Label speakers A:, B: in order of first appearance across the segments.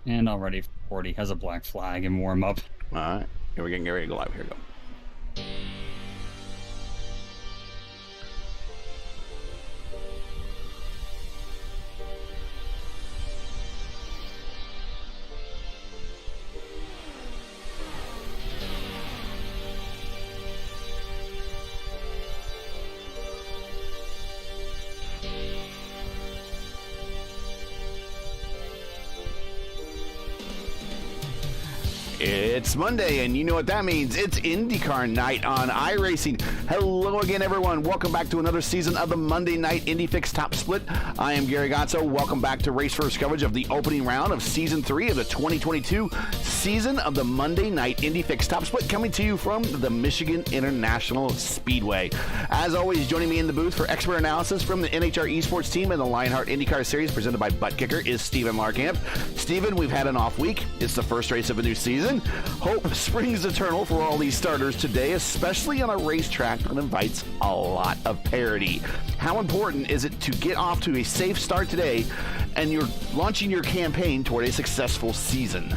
A: And already 40 has a black flag in warm up.
B: All right. Here we're getting ready to go live. Here we go. It's Monday, and you know what that means. It's IndyCar night on iRacing. Hello again, everyone. Welcome back to another season of the Monday Night Indy Fix Top Split. I am Gary Gatso. Welcome back to Race First coverage of the opening round of Season 3 of the 2022 season of the Monday Night Indy Fix Top Split, coming to you from the Michigan International Speedway. As always, joining me in the booth for expert analysis from the NHR eSports team and the Lionheart IndyCar Series presented by Butt Kicker is Steven Larkamp. Steven, we've had an off week. It's the first race of a new season. Hope springs eternal for all these starters today, especially on a racetrack that invites a lot of parity. How important is it to get off to a safe start today and you're launching your campaign toward a successful season?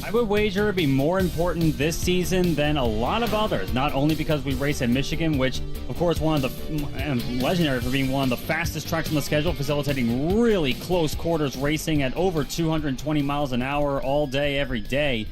A: I would wager it'd be more important this season than a lot of others, not only because we race at Michigan, which, of course, one of the legendary for being one of the fastest tracks on the schedule, facilitating really close quarters racing at over 220 miles an hour all day, every day.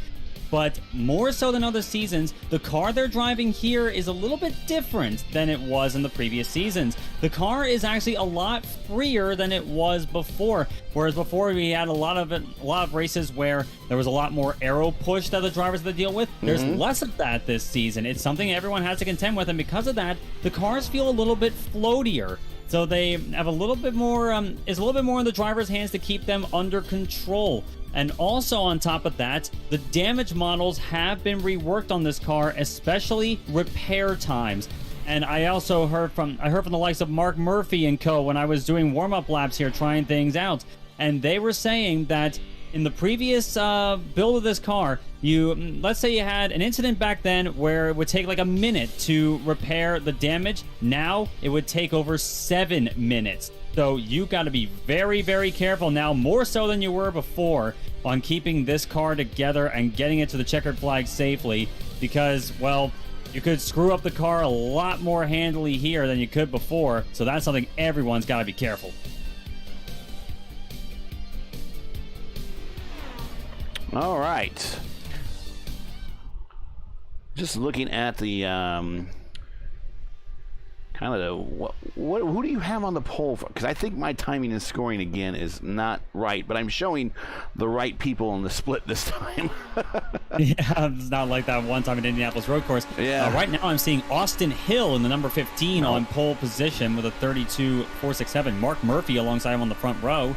A: But more so than other seasons, the car they're driving here is a little bit different than it was in the previous seasons. The car is actually a lot freer than it was before. Whereas before we had a lot of races where there was a lot more aero push that the drivers had to deal with. There's less of that this season. It's something everyone has to contend with, and because of that, the cars feel a little bit floatier. So they have a little bit more, is a little bit more in the driver's hands to keep them under control. And also on top of that, the damage models have been reworked on this car, especially repair times. And I also heard from the likes of Mark Murphy and co. when I was doing warm-up laps here, trying things out. And they were saying that in the previous build of this car, let's say you had an incident back then where it would take like a minute to repair the damage. Now it would take over 7 minutes. So you got to be very, very careful now, more so than you were before, on keeping this car together and getting it to the checkered flag safely, because, well, you could screw up the car a lot more handily here than you could before. So that's something everyone's got to be careful.
B: All right. Just looking at the kind of the who do you have on the poll? Because I think my timing and scoring again is not right, but I'm showing the right people on the split this time.
A: Yeah, it's not like that one time at Indianapolis Road Course.
B: Yeah. Right
A: now I'm seeing Austin Hill in the number 15 on pole position with a 32.467. Mark Murphy alongside him on the front row.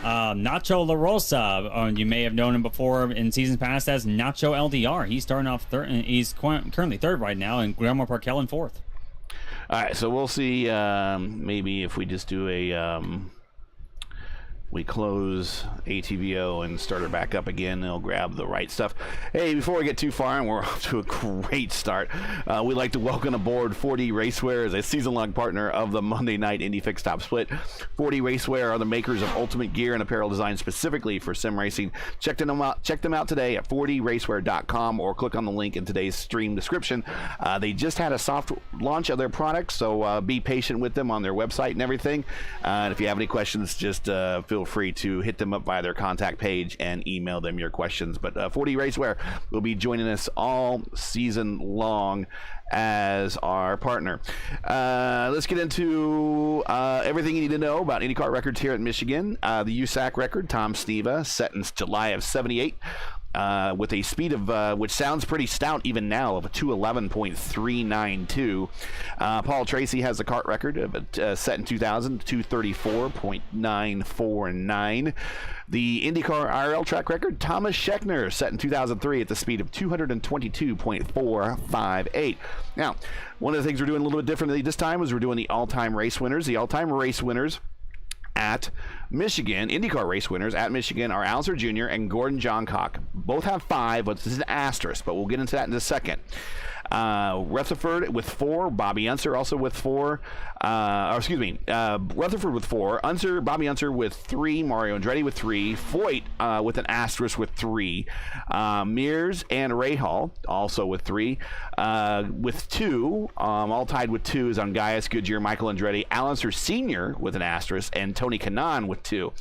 A: Nacho La Rosa, you may have known him before in seasons past as Nacho LDR. He's starting off third, and he's currently third right now, and Guillermo Parkel in fourth.
B: All right, so we'll see. Maybe if we just do a we close ATVO and start her back up again, it'll grab the right stuff. Hey, before we get too far, and we're off to a great start, we'd like to welcome aboard 4D RACEWEAR as a season-long partner of the Monday Night Indy Fix Top Split. 4D RACEWEAR are the makers of ultimate gear and apparel designed specifically for sim racing. Check them out today at 4dracewear.com or click on the link in today's stream description. They just had a soft launch of their products, so be patient with them on their website and everything. And if you have any questions, just feel free to hit them up via their contact page and email them your questions. But 4D RACEWEAR will be joining us all season long as our partner. Let's get into everything you need to know about IndyCar records here at Michigan. The USAC record, Tom Steva, set in July of '78. With a speed of, which sounds pretty stout even now, of a 211.392. Paul Tracy has the kart record of set in 2000, 234.949. The IndyCar IRL track record, Thomas Schechner, set in 2003 at the speed of 222.458. Now, one of the things we're doing a little bit differently this time is we're doing the all-time race winners. The all-time race winners at Michigan, IndyCar race winners at Michigan, are Alzer Jr. and Gordon Johncock. Both have 5, but this is an asterisk, but we'll get into that in a second. Rutherford with 4. Bobby Unser also with 4. Rutherford with 4. Bobby Unser with 3. Mario Andretti with 3. Foyt with an asterisk with 3. Mears and Rahal also with 3. With 2, all tied with 2 is Ungaius, Goodyear, Michael Andretti, Alonso Sr. with an asterisk, and Tony Kanaan with 2.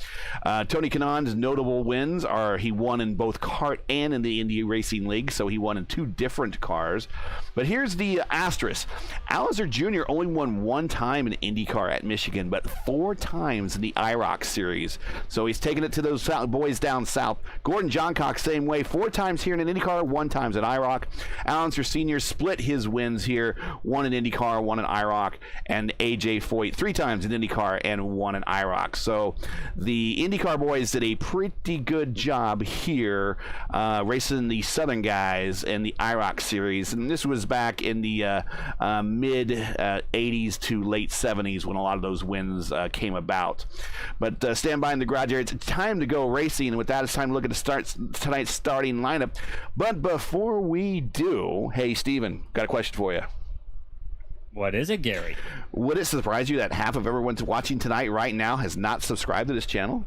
B: Tony Kanaan's notable wins are he won in both kart and in the Indy Racing League, so he won in 2 different cars. But here's the asterisk. Alonso Jr. only won 1 time in IndyCar at Michigan, but 4 times in the IROC Series. So he's taking it to those boys down south. Gordon Johncock, same way. 4 times here in an IndyCar, 1 times at IROC. Alonso Sr. split his wins here, 1 in IndyCar, 1 in IROC, and AJ Foyt 3 times in IndyCar and 1 in IROC. So the IndyCar boys did a pretty good job here racing the Southern guys in the IROC Series, and this was back in the mid 80s to late 70s when a lot of those wins came about. But stand by in the garage area. It's time to go racing, and with that, it's time to look at tonight's starting lineup. But before we do, hey, Steven, got a question for you.
A: What is it, Gary?
B: Would it surprise you that half of everyone watching tonight right now has not subscribed to this channel?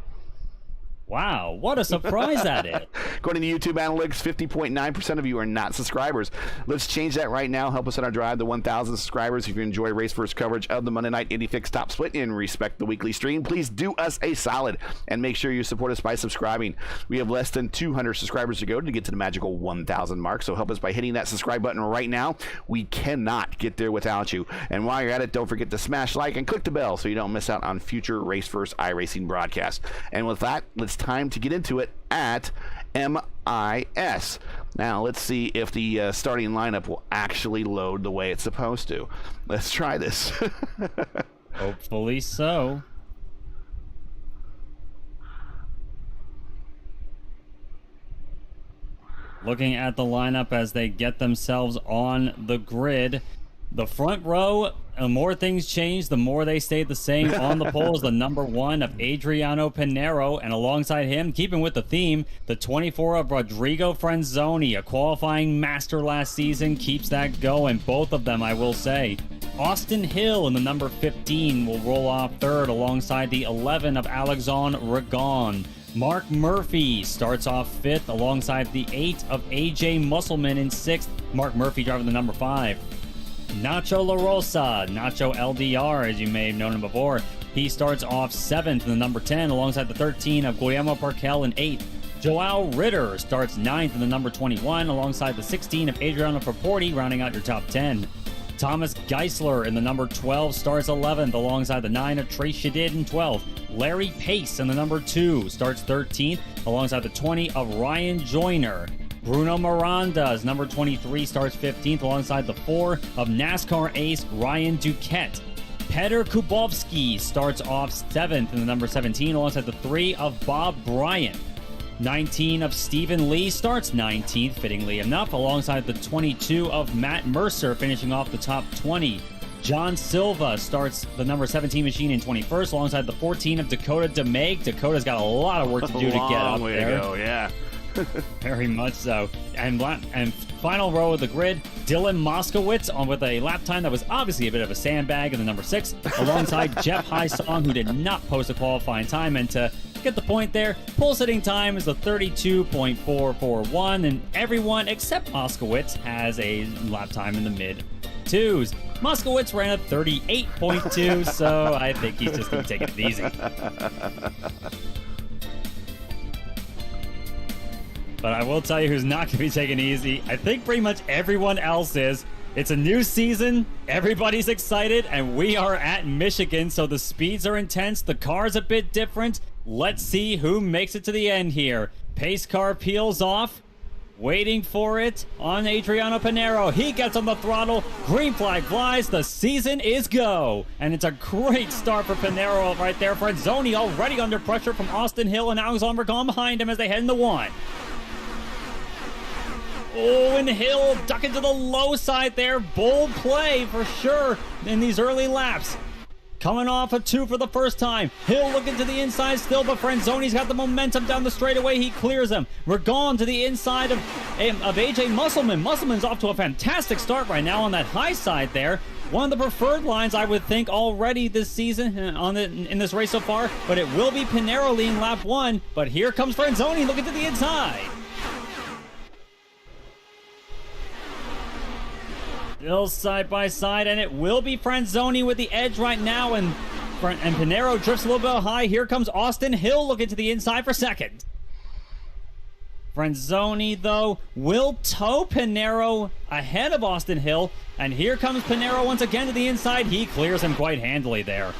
A: Wow, what a surprise that is.
B: According to YouTube analytics, 50.9% of you are not subscribers. Let's change that right now. Help us on our drive to 1,000 subscribers. If you enjoy Race First coverage of the Monday Night Indy Fix Top Split and respect the weekly stream, please do us a solid and make sure you support us by subscribing. We have less than 200 subscribers to go to get to the magical 1,000 mark, so help us by hitting that subscribe button right now. We cannot get there without you. And while you're at it, don't forget to smash like and click the bell so you don't miss out on future Race First iRacing broadcasts. And with that, let's time to get into it at MIS. Now let's see if the starting lineup will actually load the way it's supposed to. Let's try this.
A: Hopefully so. Looking at the lineup as they get themselves on the grid. The front row, the more things change, the more they stay the same. On the pole is the number 1 of Adriano Pinero, and alongside him, keeping with the theme, the 24 of Rodrigo Franzoni, a qualifying master last season, keeps that going. Both of them, I will say. Austin Hill in the number 15 will roll off third alongside the 11 of Alexandre Ragon. Mark Murphy starts off 5th alongside the 8 of AJ Musselman in 6th. Mark Murphy driving the number 5. Nacho La Rosa, Nacho LDR, as you may have known him before. He starts off 7th in the number 10 alongside the 13 of Guillermo Parkel in 8th. Joao Ritter starts 9th in the number 21 alongside the 16 of Adriano Proporti, rounding out your top 10. Thomas Geisler in the number 12 starts 11th alongside the 9 of Trace Shadid in 12th. Larry Pace in the number 2 starts 13th alongside the 20 of Ryan Joyner. Bruno Miranda's number 23 starts 15th alongside the 4 of NASCAR ace Ryan Duquette. Petr Kubovsky starts off 7th in the number 17 alongside the 3 of Bob Bryant. 19 of Stephen Lee starts 19th, fittingly enough, alongside the 22 of Matt Mercer, finishing off the top 20. John Silva starts the number 17 machine in 21st alongside the 14 of Dakota DeMake. Dakota's got a lot of work to do to get up
B: way
A: there.
B: To go, yeah.
A: Very much so. And final row of the grid, Dylan Moskowitz with a lap time that was obviously a bit of a sandbag in the number 6, alongside Jeff Highsong, who did not post a qualifying time. And to get the point there, pole sitting time is the 32.441, and everyone except Moskowitz has a lap time in the mid 2s. Moskowitz ran a 38.2, so I think he's just going to take it easy. But I will tell you who's not going to be taken easy. I think pretty much everyone else is. It's a new season. Everybody's excited, and we are at Michigan, so the speeds are intense. The car's a bit different. Let's see who makes it to the end here. Pace car peels off. Waiting for it on Adriano Pinero. He gets on the throttle. Green flag flies. The season is go. And it's a great start for Pinero right there. Franzoni already under pressure from Austin Hill and Alexandre Ragon behind him as they head into 1. Oh, and Hill ducking to the low side there. Bold play for sure in these early laps. Coming off a 2 for the first time. Hill looking to the inside still, but Franzoni's got the momentum down the straightaway. He clears him. Ragon to the inside of AJ Musselman. Musselman's off to a fantastic start right now on that high side there. One of the preferred lines, I would think, already this season in this race so far. But it will be Pinero leading lap 1. But here comes Franzoni looking to the inside. Still side by side, and it will be Franzoni with the edge right now. And Pinero drifts a little bit high. Here comes Austin Hill looking to the inside for second. Franzoni, though, will tow Pinero ahead of Austin Hill. And here comes Pinero once again to the inside. He clears him quite handily there.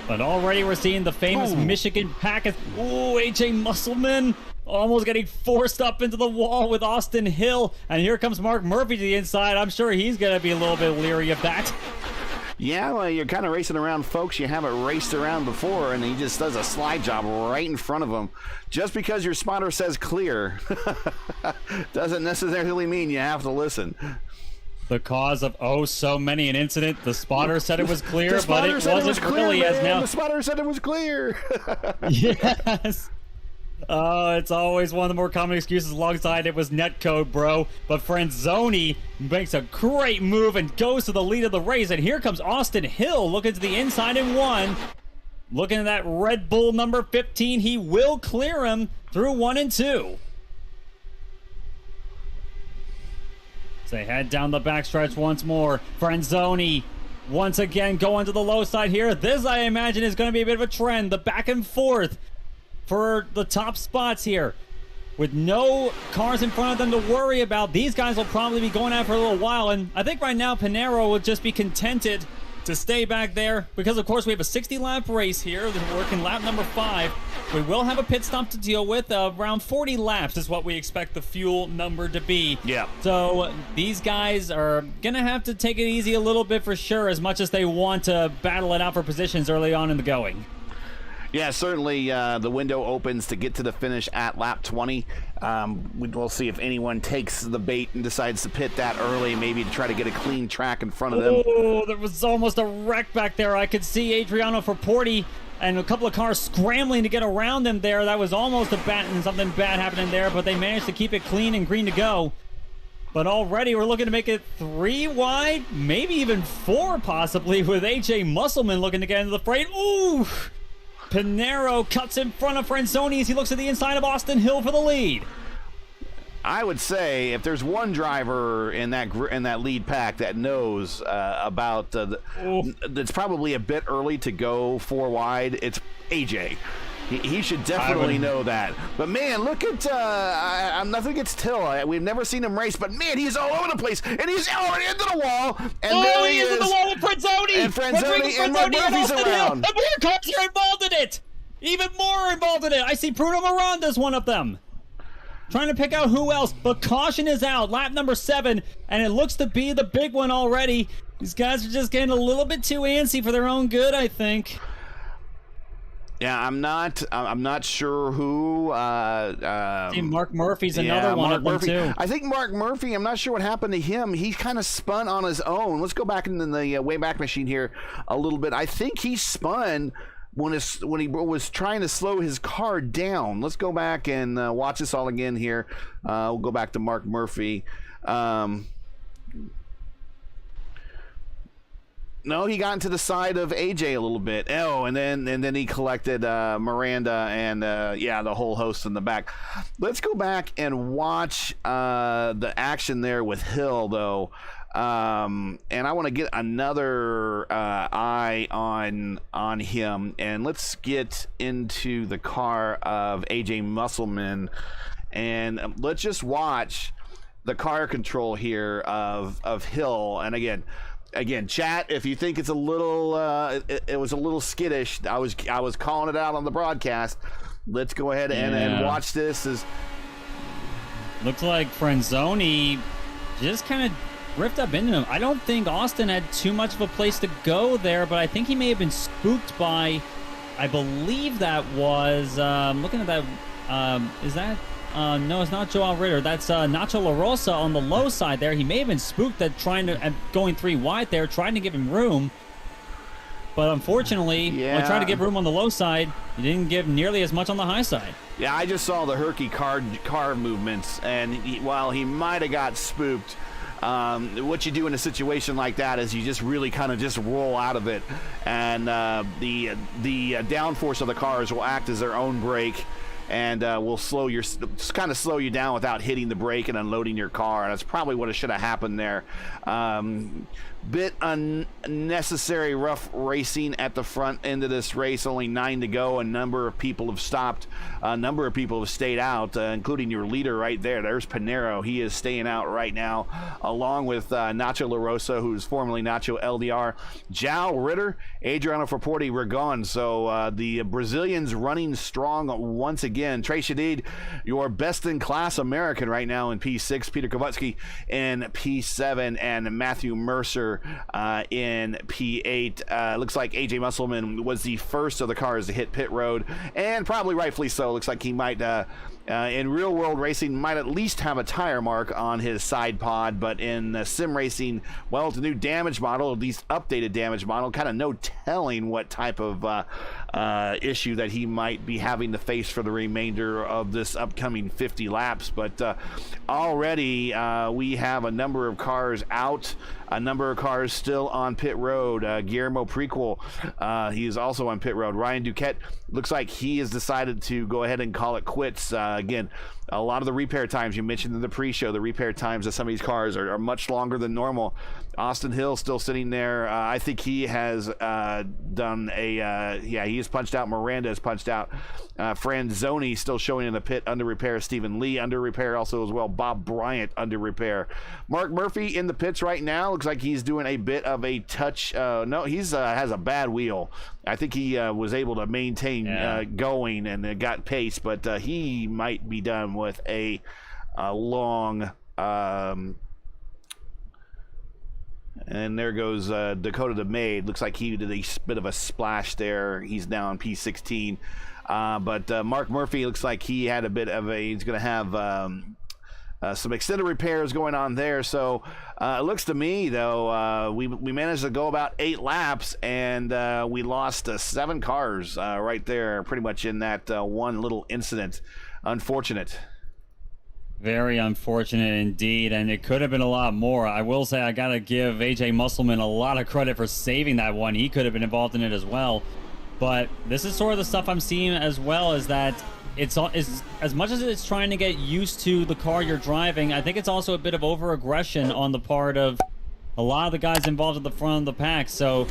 A: But already we're seeing the famous Michigan package. Ooh, AJ Musselman almost getting forced up into the wall with Austin Hill. And here comes Mark Murphy to the inside. I'm sure he's going to be a little bit leery of that.
B: Yeah, well, you're kind of racing around folks you haven't raced around before, and he just does a slide job right in front of them. Just because your spotter says clear doesn't necessarily mean you have to listen.
A: The cause of so many an incident. The spotter said it was clear, but it wasn't really, as now.
B: The spotter said it was clear.
A: Yes. It's always one of the more common excuses alongside it was netcode, bro. But Franzoni makes a great move and goes to the lead of the race. And here comes Austin Hill looking to the inside in 1. Looking at that Red Bull number 15. He will clear him through 1 and 2. So they head down the backstretch once more. Franzoni once again going to the low side here. This, I imagine, is going to be a bit of a trend. The back and forth for the top spots here. With no cars in front of them to worry about, these guys will probably be going out for a little while. And I think right now Pinero will just be contented to stay back there because, of course, we have a 60-lap race here. We're working lap number 5. We will have a pit stop to deal with. Around 40 laps is what we expect the fuel number to be.
B: Yeah. So
A: these guys are going to have to take it easy a little bit for sure, as much as they want to battle it out for positions early on in the going.
B: Yeah, certainly the window opens to get to the finish at lap 20. We'll see if anyone takes the bait and decides to pit that early, maybe to try to get a clean track in front of them.
A: Oh, there was almost a wreck back there. I could see Adriano Forporti and a couple of cars scrambling to get around them there. That was almost something bad happening there, but they managed to keep it clean and green to go. But already we're looking to make it 3 wide, maybe even 4 possibly, with AJ Musselman looking to get into the fray. Ooh! Pinero cuts in front of Franzoni as he looks at the inside of Austin Hill for the lead.
B: I would say if there's one driver in that lead pack that knows about that's probably a bit early to go 4 wide, it's AJ. He should definitely know that. But man, look at I'm nothing against Till. We've never seen him race, but man, he's all over the place, and he's already into the wall. And there he is
A: into the wall with Franzoni.
B: And Franzoni and Murphy's around.
A: And here cars are involved in it. Even more involved in it. I see Bruno Miranda's one of them. Trying to pick out who else, but caution is out. Lap number 7, and it looks to be the big one already. These guys are just getting a little bit too antsy for their own good, I think.
B: Yeah, I'm not sure who.
A: Mark Murphy's another one of them too.
B: I think Mark Murphy. I'm not sure what happened to him. He kind of spun on his own. Let's go back into the Wayback Machine here a little bit. I think he spun when he was trying to slow his car down. Let's go back and watch this all again here. We'll go back to Mark Murphy. No, he got into the side of AJ a little bit. Oh, and then he collected Miranda and the whole host in the back. Let's go back and watch the action there with Hill though, and I want to get another eye on him, and let's get into the car of AJ Musselman, and let's just watch the car control here of Hill. And Again, chat, if you think it's a little, it was a little skittish, I was calling it out on the broadcast. Let's go ahead and watch this.
A: Looks like Franzoni just kind of ripped up into him. I don't think Austin had too much of a place to go there, but I think he may have been spooked by, I believe that was, looking at that, is that... no, it's not Joao Ritter. That's Nacho La Rosa on the low side there. He may have been spooked at going 3 wide there, trying to give him room. But unfortunately, when trying to give room on the low side, you didn't give nearly as much on the high side.
B: Yeah, I just saw the herky car movements, and while he might have got spooked, what you do in a situation like that is you just really kind of just roll out of it, and the downforce of the cars will act as their own brake, and will just kind of slow you down without hitting the brake and unloading your car. And that's probably what should have happened there. Bit unnecessary rough racing at the front end of this race. Only 9 to go. A number of people have stopped. A number of people have stayed out, including your leader right there. There's Pinero. He is staying out right now, along with Nacho LaRosa, who's formerly Nacho LDR. João Ritter, Adriano Forporti were gone. So the Brazilians running strong once again. Trey Shadid, your best-in-class American right now in P6. Peter Kovatsky in P7. And Matthew Mercer in P8. Looks like AJ Musselman was the first of the cars to hit pit road, and probably rightfully so. Looks like he might, in real world racing, might at least have a tire mark on his side pod, but in sim racing, well, it's a new damage model, at least updated damage model, kind of no telling what type of issue that he might be having to face for the remainder of this upcoming 50 laps. But already we have a number of cars out, a number of cars still on pit road. Guillermo Prequel, he is also on pit road. Ryan Duquette looks like he has decided to go ahead and call it quits. Again, a lot of the repair times you mentioned in the pre-show, the repair times of some of these cars are much longer than normal. Austin Hill still sitting there. I think he has done a he has punched out. Miranda has punched out. Franzoni still showing in the pit under repair. Stephen Lee under repair also as well. Bob Bryant under repair. Mark Murphy in the pits right now. Looks like he's doing a bit of a touch. No, he's has a bad wheel. I think he was able to maintain going and got pace, but he might be done with a long. And there goes Dakota DeMaid. Looks like he did a bit of a splash there. He's now in P16. But Mark Murphy looks like he had a bit of a, he's going to have some extended repairs going on there. So it looks to me, though, we managed to go about 8 laps, and we lost 7 cars right there, pretty much in that one little incident. Unfortunate.
A: Very unfortunate indeed, and it could have been a lot more. I will say I got to give AJ Musselman a lot of credit for saving that one. He could have been involved in it as well. But this is sort of the stuff I'm seeing as well, is that it's as much as it's trying to get used to the car you're driving, I think it's also a bit of over-aggression on the part of a lot of the guys involved at the front of the pack. So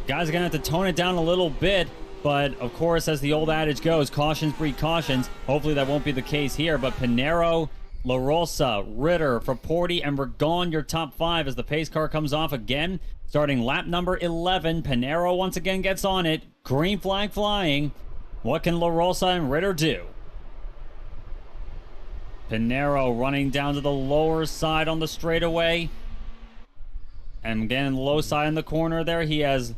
A: guys are going to have to tone it down a little bit. But, of course, as the old adage goes, cautions breed cautions. Hopefully that won't be the case here. But Pinero, LaRosa, Ritter, Fraporti, and Ragon, your top 5 as the pace car comes off again. Starting lap number 11, Pinero once again gets on it. Green flag flying. What can LaRosa and Ritter do? Pinero running down to the lower side on the straightaway. And again, low side in the corner there. He has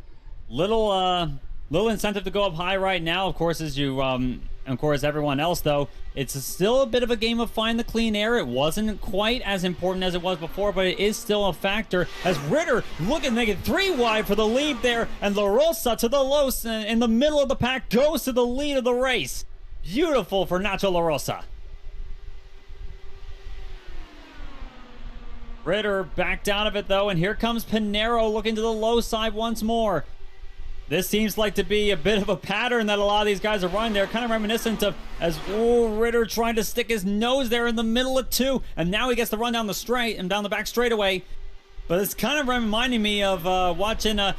A: little incentive to go up high right now. Of course, as you... of course, everyone else, though, it's still a bit of a game of find the clean air. It wasn't quite as important as it was before, but it is still a factor. As Ritter looking to make it 3 wide for the lead there, and LaRosa to the low in the middle of the pack goes to the lead of the race. Beautiful for Nacho LaRosa. Ritter backed out of it, though, and here comes Pinero looking to the low side once more. This seems like to be a bit of a pattern that a lot of these guys are running there, kind of reminiscent of as Ritter trying to stick his nose there in the middle of 2, and now he gets to run down the straight and down the back straightaway. But it's kind of reminding me of watching as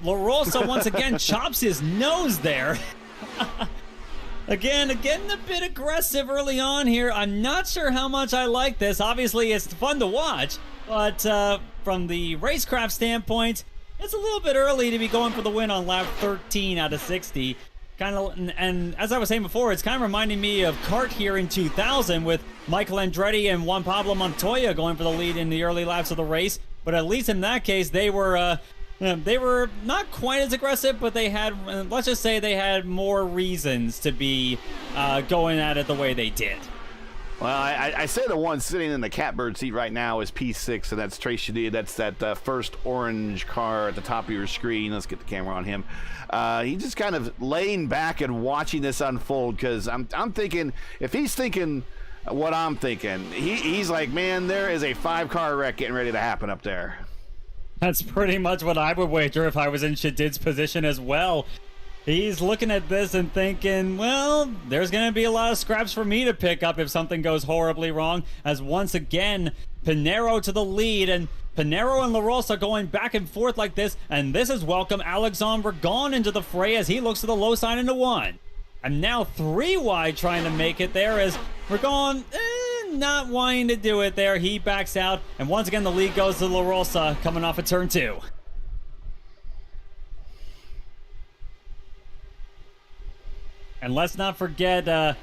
A: LaRosa once again chops his nose there. Again, a bit aggressive early on here. I'm not sure how much I like this. Obviously, it's fun to watch, but from the racecraft standpoint, it's a little bit early to be going for the win on lap 13 out of 60. And as I was saying before, it's kind of reminding me of kart here in 2000 with Michael Andretti and Juan Pablo Montoya going for the lead in the early laps of the race. But at least in that case, they were not quite as aggressive, but they had, let's just say they had more reasons to be going at it the way they did.
B: Well, I say the one sitting in the catbird seat right now is P6, and that's Trace Shadid. That's that first orange car at the top of your screen. Let's get the camera on him. He's just kind of laying back and watching this unfold, because I'm thinking, if he's thinking what I'm thinking, he's like, man, there is a 5-car wreck getting ready to happen up there.
A: That's pretty much what I would wager if I was in Shadid's position as well. He's looking at this and thinking, well, there's going to be a lot of scraps for me to pick up if something goes horribly wrong, as once again, Pinero to the lead, and Pinero and LaRosa going back and forth like this, and this is welcome Alexandre Ragon into the fray as he looks to the low side into 1. And now 3 wide trying to make it there as Ragon not wanting to do it there. He backs out, and once again the lead goes to LaRosa coming off of turn 2. And let's not forget the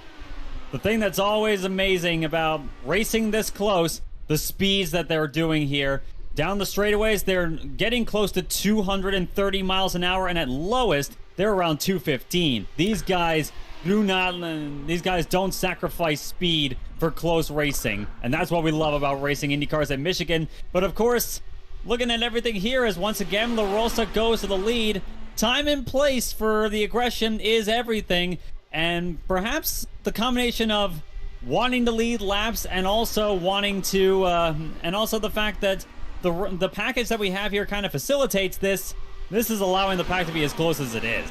A: thing that's always amazing about racing this close, the speeds that they're doing here. Down the straightaways, they're getting close to 230 miles an hour, and at lowest, they're around 215. These guys don't sacrifice speed for close racing, and that's what we love about racing IndyCars at Michigan. But of course, looking at everything here, as once again LaRosa goes to the lead. Time and place for the aggression is everything, and perhaps the combination of wanting to lead laps and also wanting to, and also the fact that the package that we have here kind of facilitates this. This is allowing the pack to be as close as it is.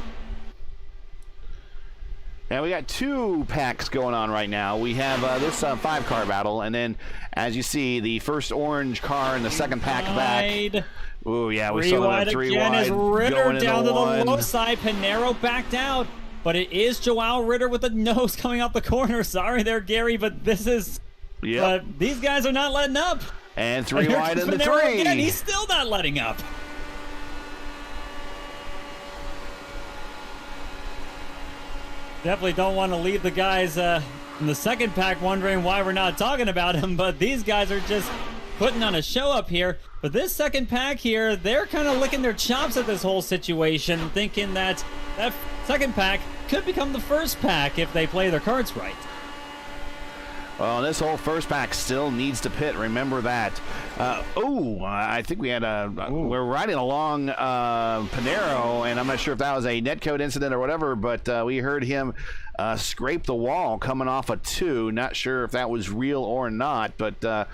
B: And we got 2 packs going on right now. We have this 5-car battle, and then, as you see, the first orange car and the second pack back. Oh yeah, we saw that 3
A: again
B: wide
A: as Ritter down to the
B: one.
A: low side. Pinero backed out, but it is Joao Ritter with the nose coming out the corner. Sorry there, Gary, but this is.
B: Yep.
A: These guys are not letting up.
B: And 3 wide in the 3.
A: Again, he's still not letting up. Definitely don't want to leave the guys in the second pack wondering why we're not talking about him, but these guys are just putting on a show up here. But this second pack here, they're kind of licking their chops at this whole situation, thinking that that second pack could become the first pack if they play their cards right.
B: Well, this whole first pack still needs to pit. Remember that. I think we had we're riding along Pinero, and I'm not sure if that was a netcode incident or whatever, but we heard him scrape the wall coming off a 2. Not sure if that was real or not, but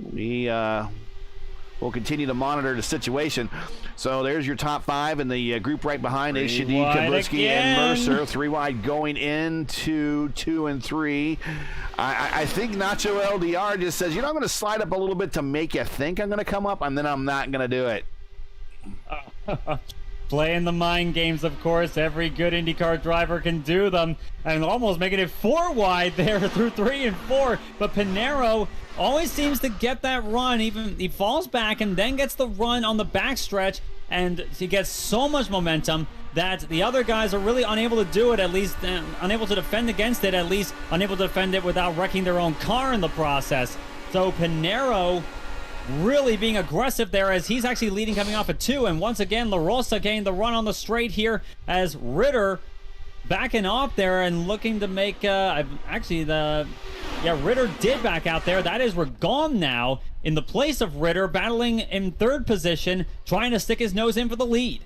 B: we will continue to monitor the situation. So there's your top 5 in the group right behind. Shadid, Kabliski, and Mercer. 3 wide going into 2 and 3. I think Nacho LDR just says, you know, I'm going to slide up a little bit to make you think I'm going to come up, and then I'm not going to do it.
A: Playing the mind games, of course. Every good IndyCar driver can do them. And almost making it 4 wide there through 3 and 4. But Pinero always seems to get that run. Even he falls back and then gets the run on the backstretch. And he gets so much momentum that the other guys are really unable to do it, at least unable to defend against it, at least unable to defend it without wrecking their own car in the process. So Pinero really being aggressive there as he's actually leading coming off a 2. And once again, LaRosa getting the run on the straight here as Ritter backing off there and looking to make, Ritter did back out there. That is Ragon now in the place of Ritter, battling in 3rd position, trying to stick his nose in for the lead.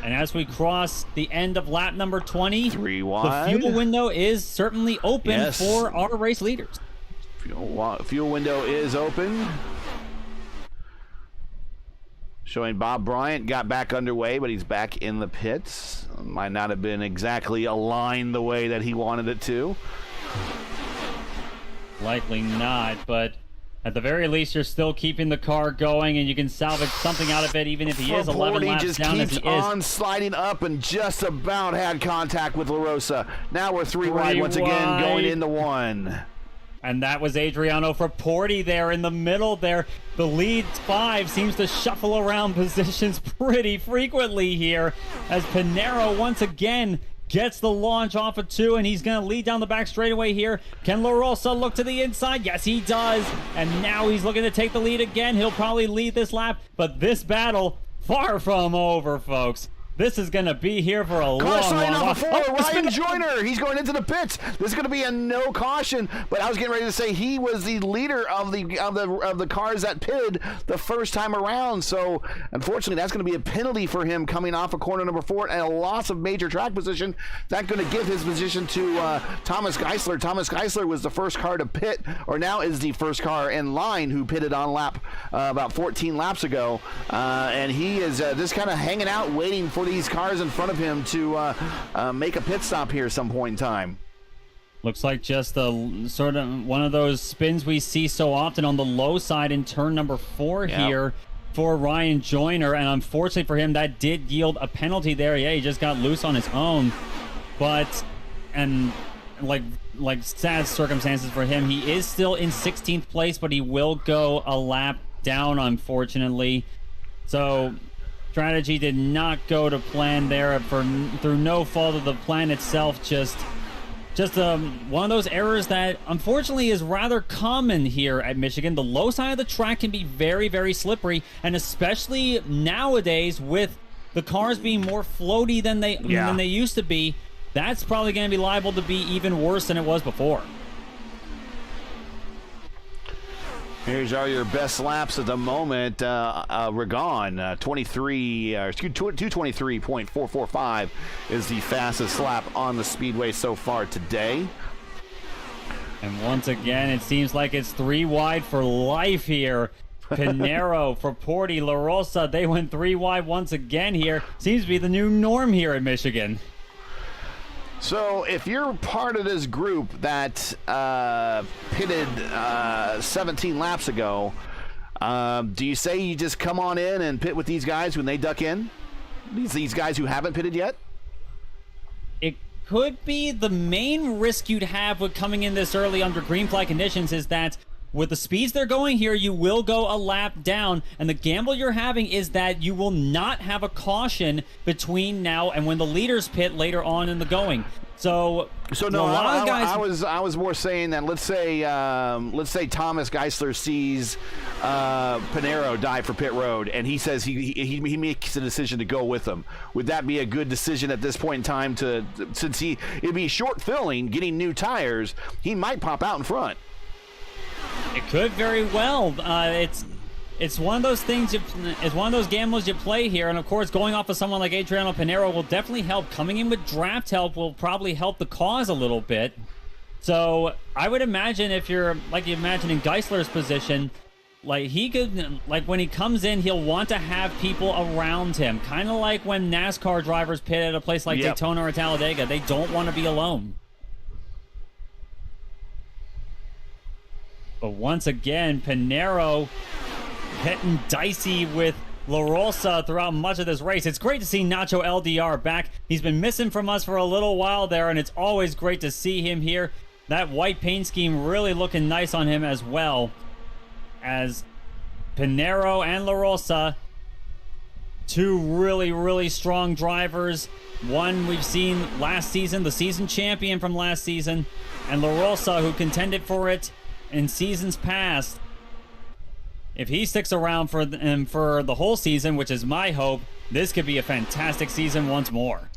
A: And as we cross the end of lap number 20,
B: 3 wide.
A: The fuel window is certainly open for our race leaders.
B: Fuel window is open. Showing Bob Bryant got back underway, but he's back in the pits. Might not have been exactly aligned the way that he wanted it to.
A: Likely not, but at the very least, you're still keeping the car going, and you can salvage something out of it, even if he is 11 laps
B: just
A: down as
B: keeps
A: he is.
B: on sliding up and just about had contact with LaRosa. Now we're 3 wide once again, going into 1.
A: And that was Adriano Fraporti there in the middle there. The lead 5 seems to shuffle around positions pretty frequently here as Pinero once again gets the launch off of 2, and he's going to lead down the back straightaway here. Can LaRosa look to the inside? Yes, he does. And now he's looking to take the lead again. He'll probably lead this lap, but this battle far from over, folks. This is going to be here for a long,
B: Caution
A: long
B: number 4, Ryan Joyner. He's going into the pits. This is going to be a no caution. But I was getting ready to say he was the leader of the cars that pitted the first time around. So unfortunately, that's going to be a penalty for him coming off of corner number 4 and a loss of major track position. That's going to give his position to Thomas Geisler. Thomas Geisler was the first car to pit, or now is the first car in line who pitted on lap about 14 laps ago, and he is just kind of hanging out, waiting for these cars in front of him to make a pit stop here some point in time.
A: Looks like just a sort of one of those spins we see so often on the low side in turn number 4 here for Ryan Joyner, and unfortunately for him, that did yield a penalty there. Yeah, he just got loose on his own, but like sad circumstances for him. He is still in 16th place, but he will go a lap down, unfortunately. So strategy did not go to plan there through no fault of the plan itself. Just one of those errors that unfortunately is rather common here at Michigan. The low side of the track can be very, very slippery, and especially nowadays with the cars being more floaty than they used to be, that's probably going to be liable to be even worse than it was before.
B: Here's all your best laps at the moment. Ragon, 223.445 is the fastest lap on the speedway so far today.
A: And once again, it seems like it's 3 wide for life here. Pinero, Fraporti, La Rosa, they went 3 wide once again here. Seems to be the new norm here in Michigan.
B: So if you're part of this group that pitted 17 laps ago, do you say you just come on in and pit with these guys when they duck in? These guys who haven't pitted yet?
A: It could be. The main risk you'd have with coming in this early under green flag conditions is that with the speeds they're going here, you will go a lap down, and the gamble you're having is that you will not have a caution between now and when the leaders pit later on in the going. So
B: no, I was more saying that let's say Thomas Geisler sees Pinero die for pit road, and he says he makes a decision to go with him. Would that be a good decision at this point in time? Since it'd be short filling, getting new tires, he might pop out in front.
A: It could very well. It's one of those things. It's one of those gambles you play here, and of course, going off of someone like Adriano Pinero will definitely help. Coming in with draft help will probably help the cause a little bit. So I would imagine if you're like you imagine in Geisler's position, like he could, like when he comes in, he'll want to have people around him, kind of like when NASCAR drivers pit at a place like Daytona or Talladega. They don't want to be alone. But once again, Pinero hitting dicey with La Rosa throughout much of this race. It's great to see Nacho LDR back. He's been missing from us for a little while there, and it's always great to see him here. That white paint scheme really looking nice on him as well. As Pinero and La Rosa, 2 really, really strong drivers. One we've seen last season, the season champion from last season, and La Rosa, who contended for it in seasons past. If he sticks around for the whole season, which is my hope, this could be a fantastic season once more.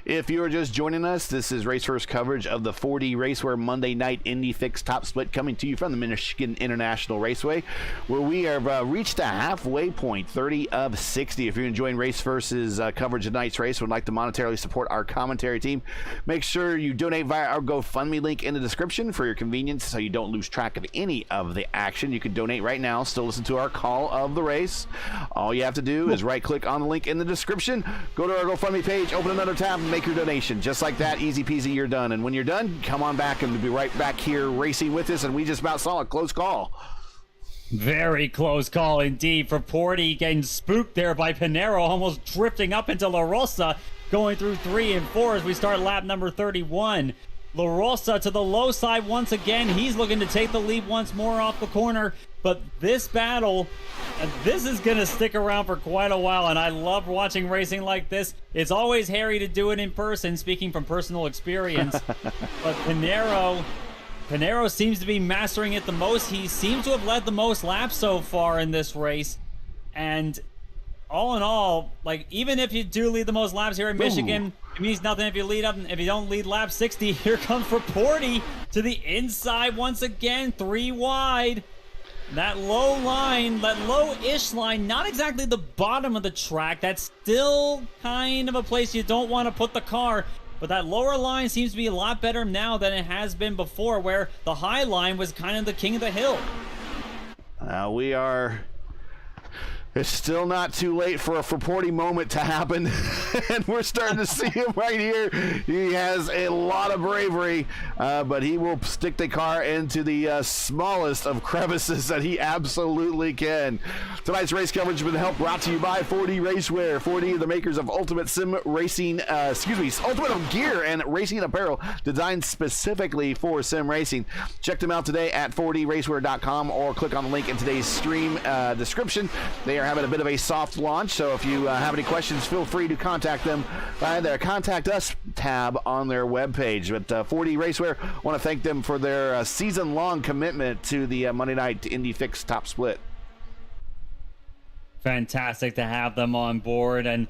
B: If you are just joining us, this is Race First coverage of the 4D RACEWEAR Monday Night Indy Fixed Top Split, coming to you from the Michigan International Raceway, where we have reached a halfway point, 30 of 60. If you're enjoying Race First's coverage of tonight's race and would like to monetarily support our commentary team, make sure you donate via our GoFundMe link in the description for your convenience so you don't lose track of any of the action. You can donate right now, still listen to our call of the race. All you have to do is right-click on the link in the description, go to our GoFundMe page, open another tab, and make your donation. Just like that, easy peasy, you're done. And when you're done, come on back and we'll be right back here racing with us. And we just about saw a close call.
A: Very close call indeed. Fraporti getting spooked there by Pinero, almost drifting up into La Rosa, going through 3 and 4 as we start lap number 31. La Rosa to the low side once again. He's looking to take the lead once more off the corner. But this battle, this is going to stick around for quite a while, and I love watching racing like this. It's always hairy to do it in person, speaking from personal experience. But Pinero seems to be mastering it the most. He seems to have led the most laps so far in this race. And all in all, like, even if you do lead the most laps here in Michigan, it means nothing if you lead up. If you don't lead lap 60, here comes Raporti to the inside once again, 3 wide. That low line, that low-ish line, not exactly the bottom of the track. That's still kind of a place you don't want to put the car. But that lower line seems to be a lot better now than it has been before, where the high line was kind of the king of the hill.
B: It's still not too late for a Raporti moment to happen, and we're starting to see him right here. He has a lot of bravery, but he will stick the car into the smallest of crevices that he absolutely can. Tonight's race coverage has been helped brought to you by 4D RACEWEAR. 4D, the makers of Ultimate Sim Racing, Ultimate Gear and Racing Apparel, designed specifically for sim racing. Check them out today at 4dracewear.com or click on the link in today's stream description. They are having a bit of a soft launch, so if you have any questions, feel free to contact them by their Contact Us tab on their webpage. But 4D RACEWEAR, want to thank them for their season-long commitment to the Monday Night Indy Fix Top Split.
A: Fantastic to have them on board, and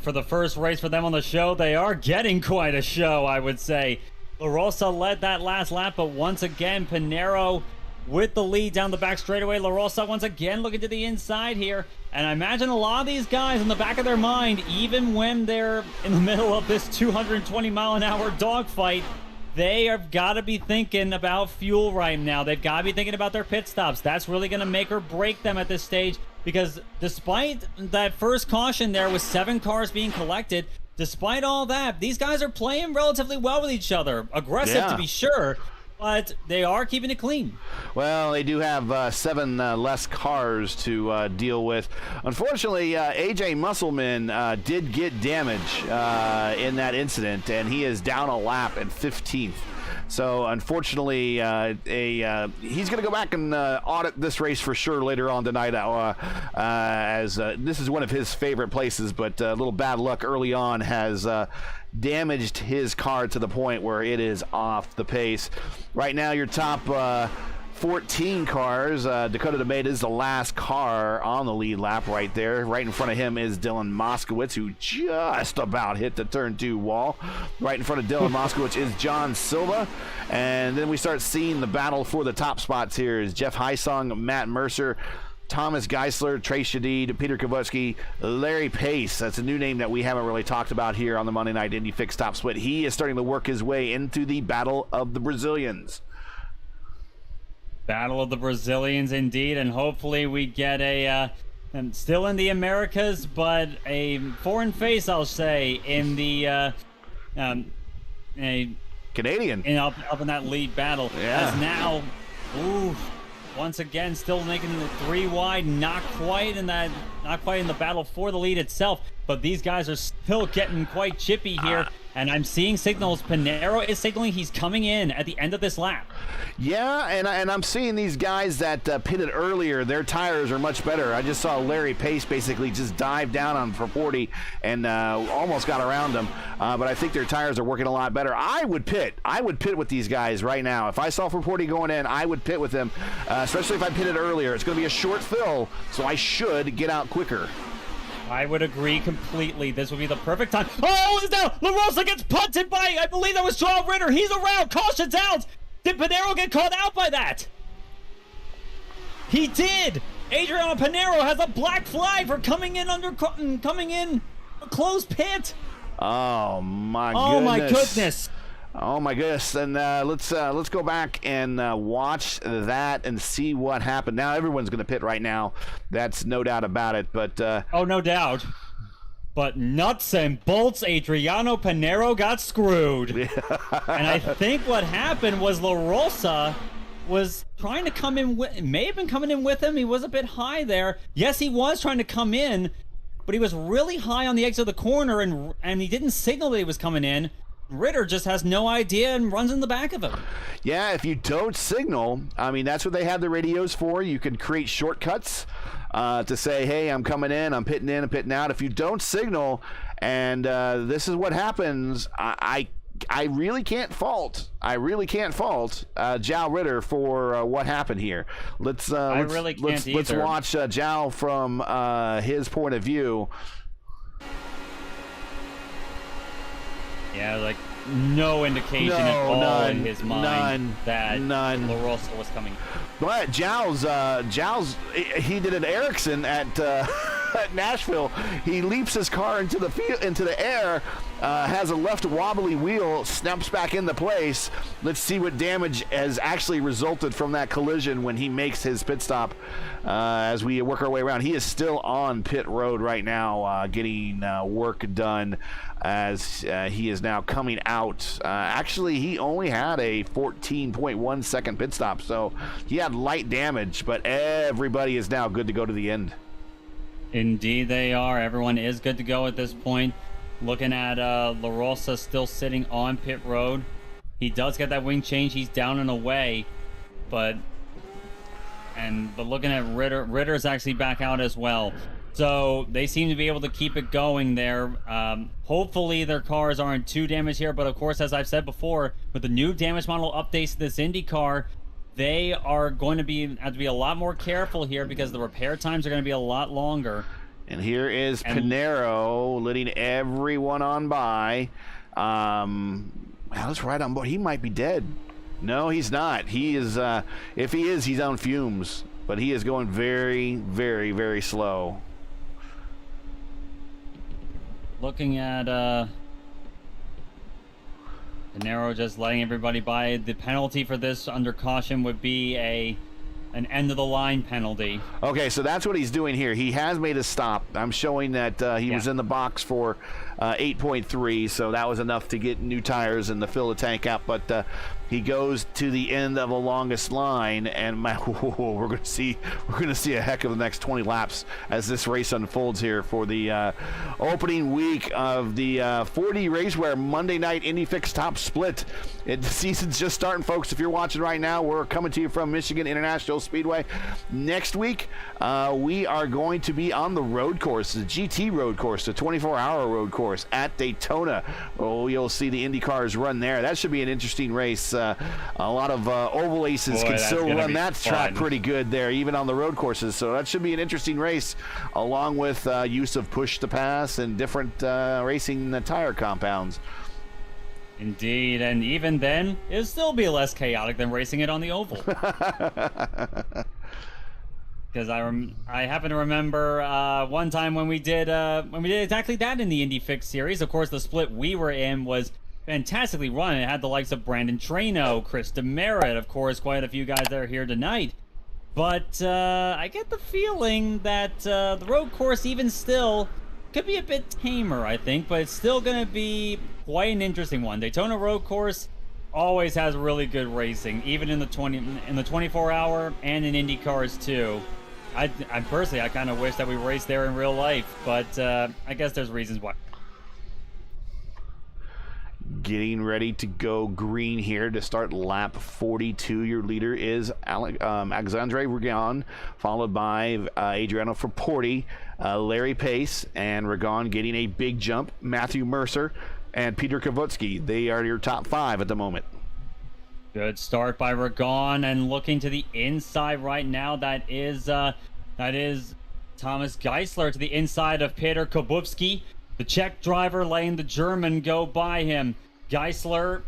A: for the first race for them on the show, they are getting quite a show, I would say. La Rosa led that last lap, but once again, Pinero with the lead down the back straightaway. La Rosa once again looking to the inside here. And I imagine a lot of these guys in the back of their mind, even when they're in the middle of this 220-mile-an-hour dogfight, they have got to be thinking about fuel right now. They've got to be thinking about their pit stops. That's really going to make or break them at this stage, because despite that first caution there with 7 cars being collected, despite all that, these guys are playing relatively well with each other. Aggressive, to be sure, but they are keeping it clean.
B: Well, they do have 7 less cars to deal with. Unfortunately, AJ Musselman did get damage in that incident, and he is down a lap at 15th. So, unfortunately, he's going to go back and audit this race for sure later on tonight, as this is one of his favorite places, but a little bad luck early on has damaged his car to the point where it is off the pace. Right now, your top 14 cars. Dakota DeMaid is the last car on the lead lap right there. Right in front of him is Dylan Moskowitz, who just about hit the turn 2 wall. Right in front of Dylan Moskowitz is John Silva. And then we start seeing the battle for the top spots here is Jeff Heisong, Matt Mercer, Thomas Geisler, Trace Shadid, Peter Kowalski, Larry Pace. That's a new name that we haven't really talked about here on the Monday Night Indy Fix Top Split. He is starting to work his way into the Battle of the Brazilians.
A: Battle of the Brazilians, indeed, and hopefully we get a still in the Americas, but a foreign face, I'll say, in the a
B: Canadian
A: up in that lead battle.
B: Yeah.
A: As now, once again, still making the 3 wide, not quite in the battle for the lead itself, but these guys are still getting quite chippy here. And I'm seeing signals. Pinero is signaling he's coming in at the end of this lap.
B: Yeah, and I'm seeing these guys that pitted earlier, their tires are much better. I just saw Larry Pace basically just dive down on Raporti and almost got around him. But I think their tires are working a lot better. I would pit with these guys right now. If I saw Raporti going in, I would pit with them, especially if I pitted earlier. It's going to be a short fill, so I should get out quicker.
A: I would agree completely. This would be the perfect time. Oh, it's down! La Rosa gets punted by, I believe that was Joel Ritter. He's around. Caution's out. Did Pinero get caught out by that? He did. Adriano Pinero has a black flag for coming in a closed pit.
B: Oh my goodness.
A: Oh my goodness.
B: Oh my goodness! And let's go back and watch that and see what happened. Now everyone's going to pit right now. That's no doubt about it. But
A: oh, no doubt. But nuts and bolts, Adriano Pinero got screwed. And I think what happened was La Rosa was trying to come in. May have been coming in with him. He was a bit high there. Yes, he was trying to come in, but he was really high on the exit of the corner, and he didn't signal that he was coming in. Ritter just has no idea and runs in the back of him.
B: Yeah, if you don't signal, I mean, that's what they have the radios for. You can create shortcuts to say, hey, I'm coming in, I'm pitting out. If you don't signal, and this is what happens, I I really can't fault Jao Ritter for what happened here. Let's watch Zhao from his point of view.
A: Yeah, like no indication at all in his mind that LaRosa was coming.
B: But Zhao's he did an Ericsson at at Nashville. He leaps his car into the air, has a left wobbly wheel, snaps back into place. Let's see what damage has actually resulted from that collision when he makes his pit stop. As we work our way around, he is still on pit road right now, getting work done as he is now coming out. Actually, he only had a 14.1 second pit stop, so he had light damage, but everybody is now good to go to the end.
A: Indeed they are. Everyone is good to go at this point. Looking at LaRosa still sitting on pit road. He does get that wing change. He's down and away, but looking at Ritter's actually back out as well. So they seem to be able to keep it going there. Hopefully their cars aren't too damaged here, but of course, as I've said before, with the new damage model updates to this IndyCar, they are going to have to be a lot more careful here because the repair times are going to be a lot longer.
B: And here is Pinero letting everyone on by. Let's right on board. He might be dead. No, he's not. He is. If he is, he's on fumes. But he is going very, very, very slow.
A: Looking at Pinero just letting everybody by. The penalty for this under caution would be an end of the line penalty.
B: Okay, so that's what he's doing here. He has made a stop. I'm showing that he was in the box for 8.3, so that was enough to get new tires and to fill the tank up. But he goes to the end of the longest line, and we're going to see a heck of the next 20 laps as this race unfolds here for the opening week of the 4D RACEWEAR Monday Night IndyFix Top Split. The season's just starting, folks. If you're watching right now, we're coming to you from Michigan International Speedway. Next week, we are going to be on the road course, the GT road course, the 24-hour road course at Daytona. Oh, you'll see the Indy cars run there. That should be an interesting race. A lot of oval aces can still run that track pretty good there, even on the road courses. So that should be an interesting race, along with use of push to pass and different racing tire compounds.
A: Indeed, and even then, it'll still be less chaotic than racing it on the oval. Because I happen to remember one time when we did exactly that in the IndyFix series. Of course, the split we were in was fantastically run. It had the likes of Brandon Trano, Chris Demerit, of course, quite a few guys that are here tonight. But I get the feeling that the road course, even still, could be a bit tamer, I think, but it's still going to be quite an interesting one. Daytona road course always has really good racing, even in the 24-hour and in Indy cars too. I personally, I kind of wish that we raced there in real life, but I guess there's reasons why.
B: Getting ready to go green here to start lap 42. Your leader is Alexandre Regan, followed by Adriano Fraporti, Larry Pace, and Regan getting a big jump. Matthew Mercer and Peter Kavotsky. They are your top 5 at the moment.
A: Good start by Regan, and looking to the inside right now, that is Thomas Geisler to the inside of Peter Kavotsky. The Czech driver letting the German go by him. Geisler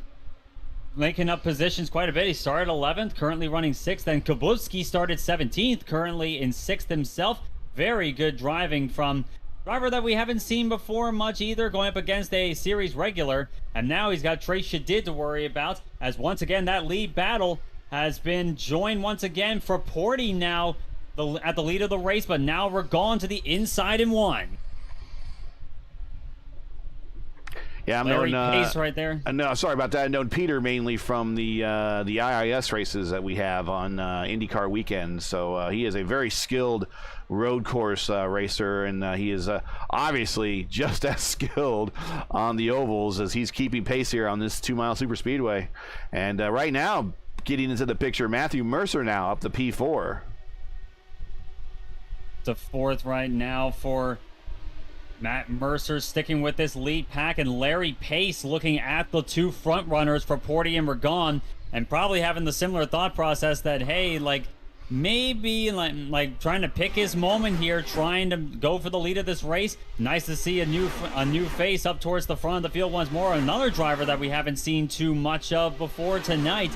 A: making up positions quite a bit. He started 11th, currently running 6th. Then Kavotsky started 17th, currently in 6th himself. Very good driving from driver that we haven't seen before much either, going up against a series regular. And now he's got Trace Shadid to worry about, as once again that lead battle has been joined once again for Porty now at the lead of the race, but now Regan to the inside in 1.
B: Yeah, I'm
A: Larry
B: known
A: Pace right there.
B: No, sorry about that. I've known Peter mainly from the IIS races that we have on IndyCar weekends. So he is a very skilled road course racer, and he is obviously just as skilled on the ovals as he's keeping pace here on this 2-mile superspeedway. And right now, getting into the picture, Matthew Mercer now up to P4.
A: The 4th right now for Matt Mercer sticking with this lead pack, and Larry Pace looking at the two front runners for Porty and Ragon, and probably having the similar thought process that, hey, like, maybe like trying to pick his moment here, trying to go for the lead of this race. Nice to see a new face up towards the front of the field once more. Another driver that we haven't seen too much of before tonight.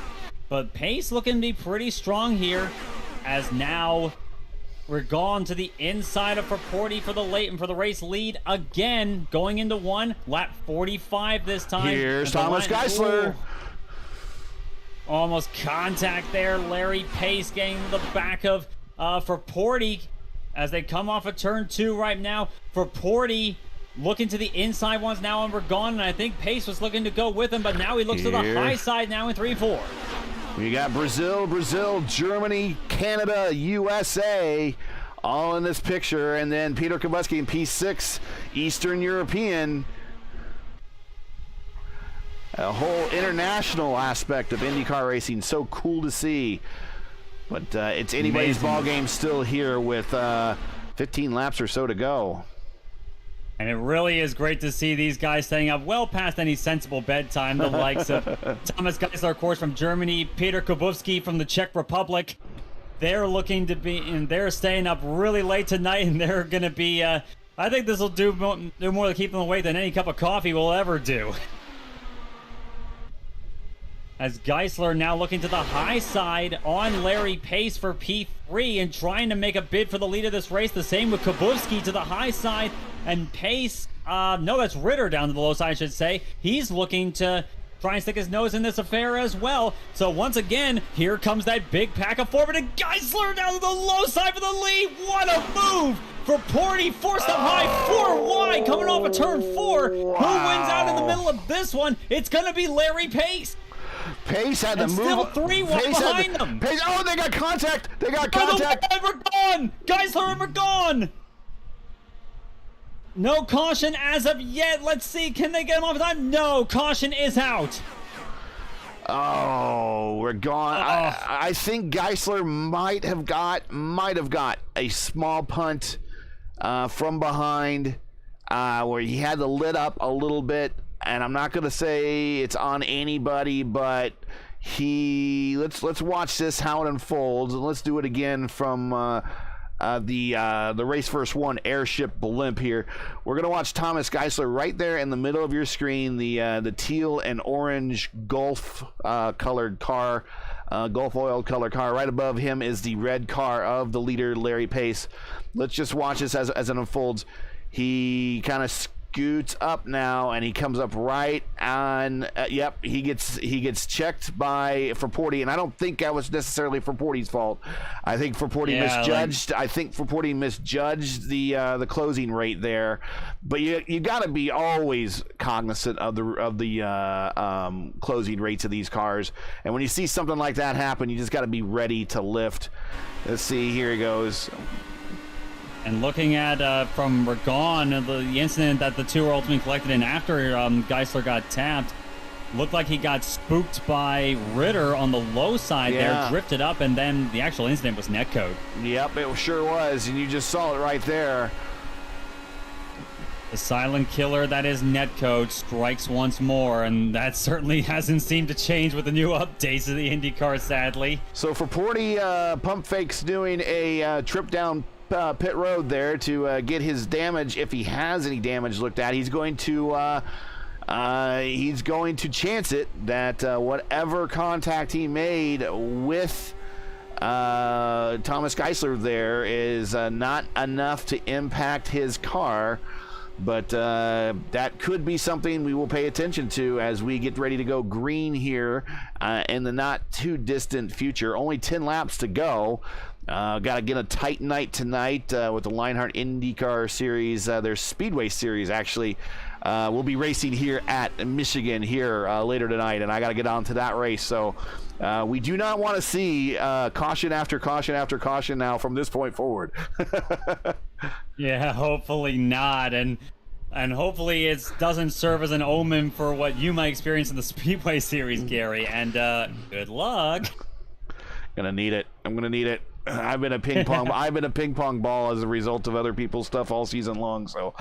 A: But Pace looking to be pretty strong here, as now we're gone to the inside of Porty for the late and for the race lead again, going into lap 45 this time.
B: Here's Thomas Geisler.
A: Ooh. Almost contact there. Larry Pace getting the back of for Porty as they come off of turn 2 right now. For Porty, looking to the inside ones now, and we're gone. And I think Pace was looking to go with him, but now he looks to the high side now in 3-4.
B: We got Brazil, Germany, Canada, USA, all in this picture, and then Peter Kubuski in P6, Eastern European. A whole international aspect of IndyCar racing, so cool to see. But it's anybody's ball game still here with 15 laps or so to go.
A: And it really is great to see these guys staying up well past any sensible bedtime. The likes of Thomas Geisler, of course, from Germany, Peter Kubowski from the Czech Republic. They're looking to be, and they're staying up really late tonight, and they're going to be, I think this will do more to keep them awake than any cup of coffee will ever do. As Geisler now looking to the high side on Larry Pace for P3 and trying to make a bid for the lead of this race. The same with Kubowski to the high side, and Pace, no, that's Ritter down to the low side, I should say. He's looking to try and stick his nose in this affair as well. So once again, here comes that big pack of forward, and Geisler down to the low side for the lead. What a move for Porty, forced up high, 4 wide, coming off of turn 4. Wow. Who wins out in the middle of this one? It's going to be Larry Pace.
B: Pace had to move.
A: Still 3 wide behind them.
B: Pace, oh, they got contact. They got contact.
A: We're gone. Geisler, we're gone. No caution as of yet. Let's see. Can they get him off time? No, caution is out.
B: Oh, we're gone. I think Geisler might have got a small punt from behind where he had the lid up a little bit. And I'm not going to say it's on anybody, but let's watch this, how it unfolds, and let's do it again from the Race First One airship blimp here. We're going to watch Thomas Geisler right there in the middle of your screen, the teal and orange Gulf colored car, Gulf oil colored car. Right above him is the red car of the leader, Larry Pace. Let's just watch this as it unfolds. He kind of scoots up now, and he comes up right on. Yep, he gets checked for Porty, and I don't think that was necessarily for Porty's fault. I think for Porty misjudged. I think for Porty misjudged the closing rate there. But you got to be always cognizant of the closing rates of these cars, and when you see something like that happen, you just got to be ready to lift. Let's see. Here he goes.
A: And looking at from Ragon, the incident that the two were ultimately collected in after Geisler got tapped, looked like he got spooked by Ritter on the low side there, drifted up, and then the actual incident was netcode.
B: Yep, it sure was, and you just saw it right there.
A: The silent killer that is netcode strikes once more, and that certainly hasn't seemed to change with the new updates of the IndyCar, sadly.
B: So for Porty, Pump Fake's doing a trip down pit road there to get his damage, if he has any damage, looked at. He's going to chance it that whatever contact he made with Thomas Geisler there is not enough to impact his car. But that could be something we will pay attention to as we get ready to go green here in the not too distant future. Only 10 laps to go. Got to get a tight night tonight with the Lionheart IndyCar Series. Their Speedway Series, actually. We'll be racing here at Michigan here later tonight, and I got to get on to that race. So we do not want to see caution after caution after caution now from this point forward.
A: Yeah, hopefully not. And hopefully it doesn't serve as an omen for what you might experience in the Speedway Series, Gary. And good luck.
B: Gonna need it. I'm gonna need it. I've been a ping pong ball as a result of other people's stuff all season long. So,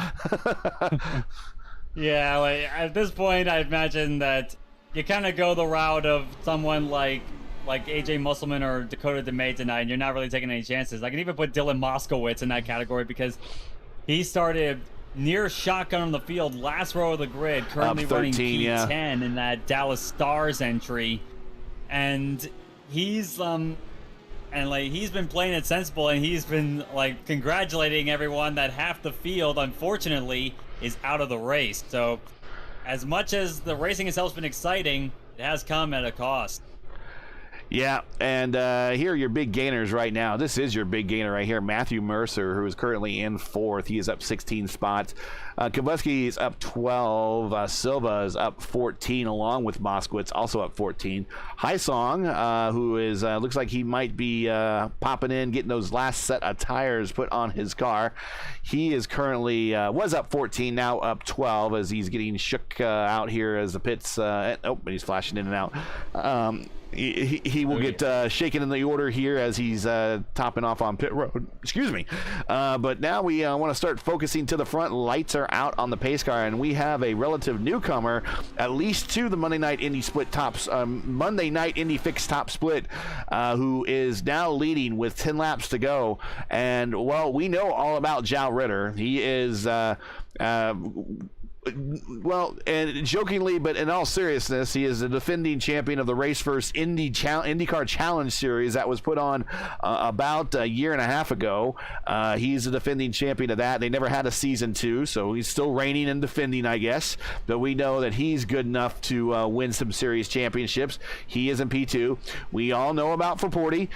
A: yeah, like at this point, I imagine that you kind of go the route of someone like AJ Musselman or Dakota DeMay tonight, and you're not really taking any chances. I can even put Dylan Moskowitz in that category because he started near shotgun on the field, last row of the grid, currently running P10 in that Dallas Stars entry, and he's he's been playing it sensible, and he's been like congratulating everyone that half the field, unfortunately, is out of the race. So, as much as the racing itself has been exciting, it has come at a cost.
B: Yeah, and here are your big gainers right now. This is your big gainer right here, Matthew Mercer, who is currently in 4th. He is up 16 spots. Kubuski is up 12. Silva is up 14, along with Moskowitz, also up 14. Haisong, who is looks like he might be popping in, getting those last set of tires put on his car. He is currently was up 14, now up 12 as he's getting shook out here as the pits. He's flashing in and out. He will get shaken in the order here as he's topping off on pit road. Excuse me. But now we want to start focusing to the front. Lights are out on the pace car, and we have a relative newcomer, at least to the Monday Night Indy Split tops. Monday Night Indy Fixed Top Split, who is now leading with 10 laps to go. And well, we know all about Zhao Ritter. He is. Well, and jokingly, but in all seriousness, he is the defending champion of the Race First IndyCar Challenge Series that was put on about a year and a half ago. He's the defending champion of that. They never had a season 2, so he's still reigning and defending, I guess. But we know that he's good enough to win some series championships. He is in P2. We all know about Fraporti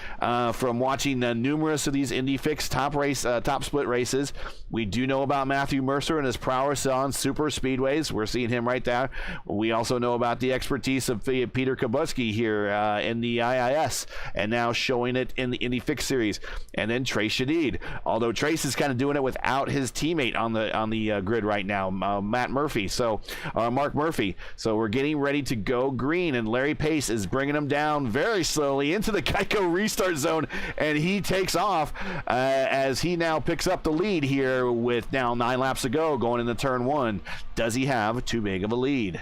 B: from watching numerous of these Indy Fixed top split races. We do know about Matthew Mercer and his prowess on super speedways. We're seeing him right there. We also know about the expertise of Peter Kubuski here in the IIS, and now showing it in the Indy Fixed Series. And then Trace Shadid, although Trace is kind of doing it without his teammate on the grid right now, Mark Murphy. So we're getting ready to go green, and Larry Pace is bringing him down very slowly into the Geico restart zone, and he takes off as he now picks up the lead here with now 9 laps to go, going into turn 1. Does he have too big of a lead?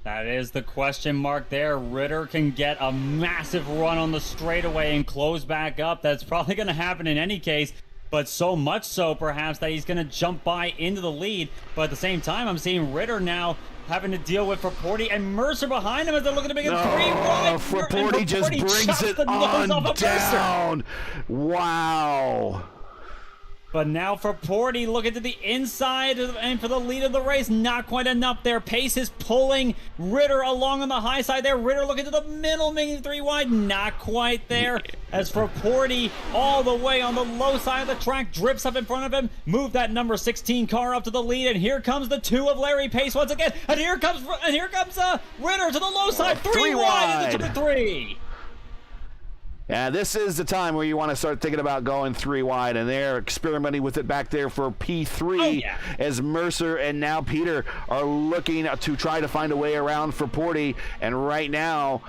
A: That is the question mark there. Ritter can get a massive run on the straightaway and close back up. That's probably going to happen in any case, but so much so perhaps that he's going to jump by into the lead. But at the same time, I'm seeing Ritter now having to deal with Fraporti and Mercer behind him as they're looking to make it 3-wide.
B: Fraporti just brings it on down. Wow.
A: But now for Porty, looking to the inside and for the lead of the race, not quite enough there. Pace is pulling Ritter along on the high side there. Ritter looking to the middle, making 3 wide, not quite there. As for Porty, all the way on the low side of the track, drips up in front of him, move that number 16 car up to the lead, and here comes the 2 of Larry Pace once again. And here comes Ritter to the low side, 3 wide into turn 3.
B: Yeah, this is the time where you want to start thinking about going 3 wide, and they're experimenting with it back there for P3 as Mercer and now Peter are looking to try to find a way around for Porty. And right now,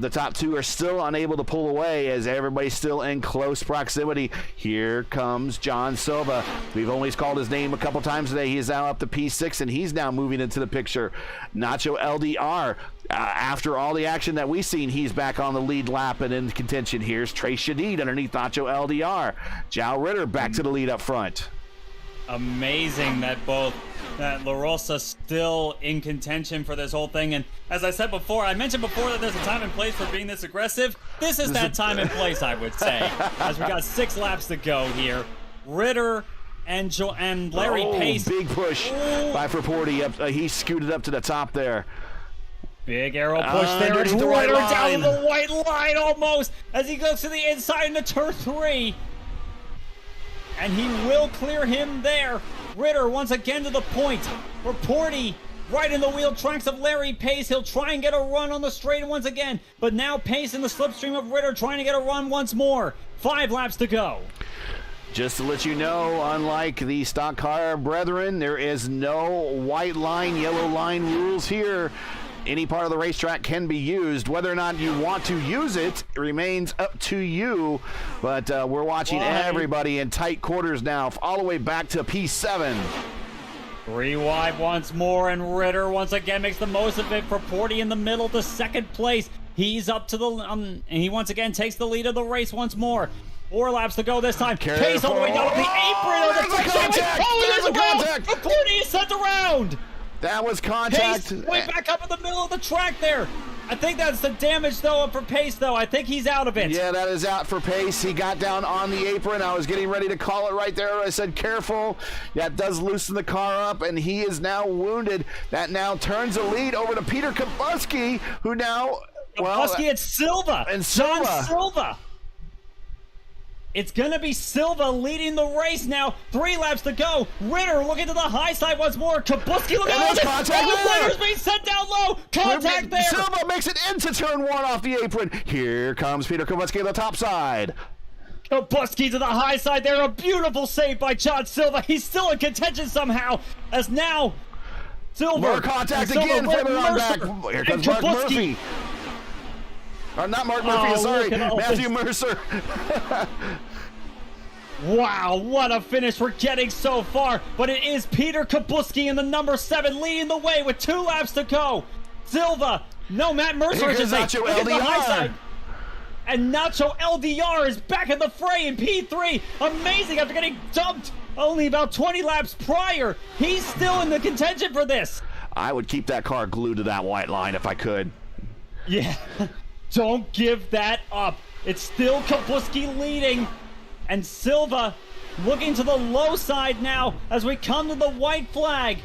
B: the top 2 are still unable to pull away as everybody's still in close proximity. Here comes John Silva. We've only called his name a couple times today. He is now up to P6, and he's now moving into the picture. Nacho LDR. After all the action that we've seen, he's back on the lead lap and in contention. Here's Trace Shadid underneath Nacho LDR. Zhao Ritter back to the lead up front.
A: Amazing that La Rosa still in contention for this whole thing. And as I said before, I mentioned before that there's a time and place for being this aggressive. This is that time and place, I would say, as we got 6 laps to go here. Ritter and Larry Pace.
B: Big push by Fraporti. He scooted up to the top there.
A: Big arrow push there.
B: Ritter
A: down the white line almost as he goes to the inside into turn 3. And he will clear him there. Ritter once again to the point. Fraporti right in the wheel tracks of Larry Pace. He'll try and get a run on the straight once again. But now Pace in the slipstream of Ritter trying to get a run once more. 5 laps to go.
B: Just to let you know, unlike the stock car brethren, there is no white line, yellow line rules here. any part of the racetrack can be used. Whether or not you want to use it remains up to you. But we're watching everybody in tight quarters now, all the way back to P7.
A: 3 wide once more, and Ritter once again makes the most of it for Porty in the middle to second place. He's up to the and he once again takes the lead of the race once more. 4 laps to go this time. Pace all the way down to the apron of the
B: contact.
A: There's a contact. Porty is sent around.
B: That was contact.
A: Pace way back up in the middle of the track there. I think that's the damage, though, for Pace, though. I think he's out of it.
B: Yeah, that is out for Pace. He got down on the apron. I was getting ready to call it right there. I said, careful. That does loosen the car up, and he is now wounded. That now turns the lead over to Peter Kubuski, who now...
A: Kubuski and Silva.
B: And Silva.
A: John Silva. It's going to be Silva leading the race now. 3 laps to go. Ritter looking to the high side once more. Kubuski looking at this. Ritter's being sent down low. Contact there.
B: Silva makes it into turn 1 off the apron. Here comes Peter Kubuski on the top side.
A: Kubuski to the high side there. A beautiful save by John Silva. He's still in contention somehow. As now, Silva.
B: More contact again further on back. Here comes Mark Murphy. Not Mark Murphy, sorry. Matthew Mercer.
A: Wow, what a finish we're getting so far. But it is Peter Kubuski in the number 7 leading the way with 2 laps to go. Silva, Matt Mercer is
B: Nacho LDR.
A: And Nacho LDR is back in the fray in P3. Amazing after getting dumped only about 20 laps prior. He's still in the contention for this.
B: I would keep that car glued to that white line if I could.
A: Yeah. Don't give that up. It's still Kubuski leading. And Silva looking to the low side now as we come to the white flag.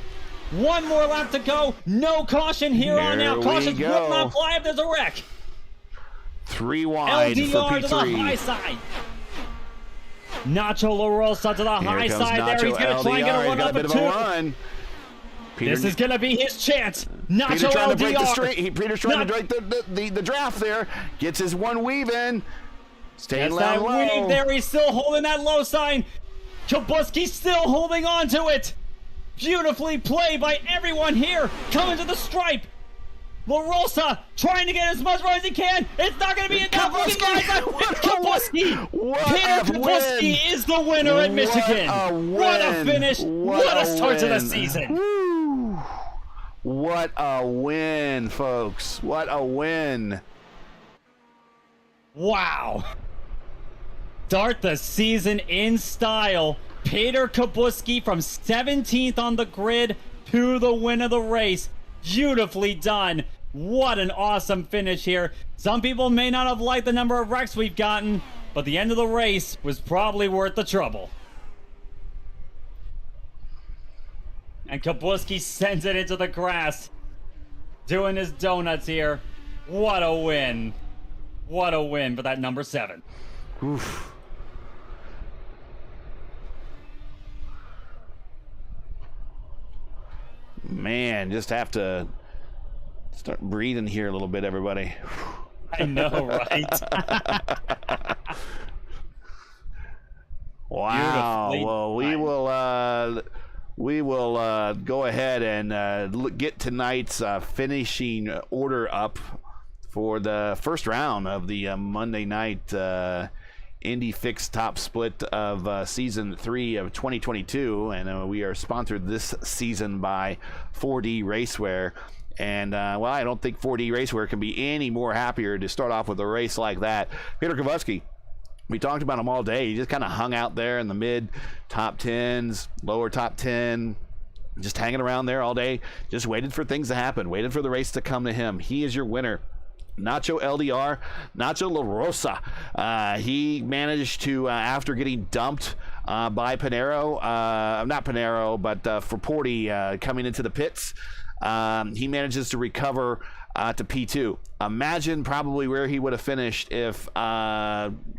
A: 1 more lap to go. No caution here on out. Caution will not fly if there's a wreck.
B: 3 wide
A: LDR
B: for P3.
A: to the high side. Nacho La Rosa to the high side there. He's going to try and get a run up a 2. This is going to be his chance. Nacho
B: Peter's trying
A: LDR.
B: to break the straight. Peter's trying to break the draft there. Gets his 1 weave in. Staying low.
A: Weave there. He's still holding that low sign. Kubuski still holding on to it. Beautifully played by everyone here. Coming to the stripe. La Rosa trying to get as much run as he can. It's not going to be enough. Kubuski. Peter Kubuski is the winner at Michigan. What a finish. What a start to the season.
B: Woo. What a win, folks. What a win.
A: Wow. Start the season in style. Peter Kubuski from 17th on the grid to the win of the race. Beautifully done. What an awesome finish here. Some people may not have liked the number of wrecks we've gotten, but the end of the race was probably worth the trouble. And Kubuski sends it into the grass. Doing his donuts here. What a win. What a win for that number 7.
B: Oof. Man, just have to start breathing here a little bit, everybody.
A: I know, right?
B: Wow. Well, we will go ahead and get tonight's finishing order up for the first round of the Monday night Indy Fixed Top Split of Season 3 of 2022. And we are sponsored this season by 4D RACEWEAR. And, well, I don't think 4D RACEWEAR can be any more happier to start off with a race like that. Peter Kubuski, we talked about him all day. He just kind of hung out there in the mid top 10s, lower top 10, just hanging around there all day, just waited for things to happen, waited for the race to come to him. He is your winner. Nacho LDR, Nacho La Rosa. He managed to, after getting dumped by Pinero, not Pinero, but for Porty coming into the pits, he manages to recover to P2. Imagine probably where he would have finished if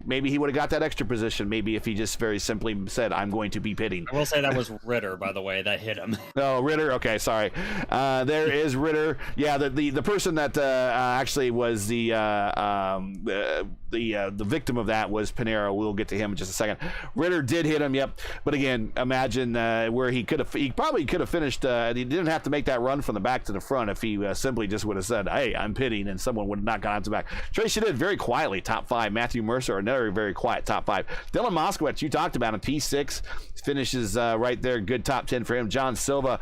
B: maybe he would have got that extra position, maybe if he just very simply said, I'm going to be pitting.
A: I will say that was Ritter, by the way, that hit him.
B: Oh, Ritter? Okay, sorry. There is Ritter. Yeah, the person that actually was the the victim of that was Pinero. We'll get to him in just a second. Ritter did hit him, yep. But again, imagine where he probably could have finished. He didn't have to make that run from the back to the front if he simply just would have said, "Hey, I'm pitting," and someone would have not gone out to the back. Tracy did very quietly, top 5. Matthew Mercer, another very quiet top 5. Dylan Moskowitz, you talked about him, P6, finishes right there, good top 10 for him. John Silva,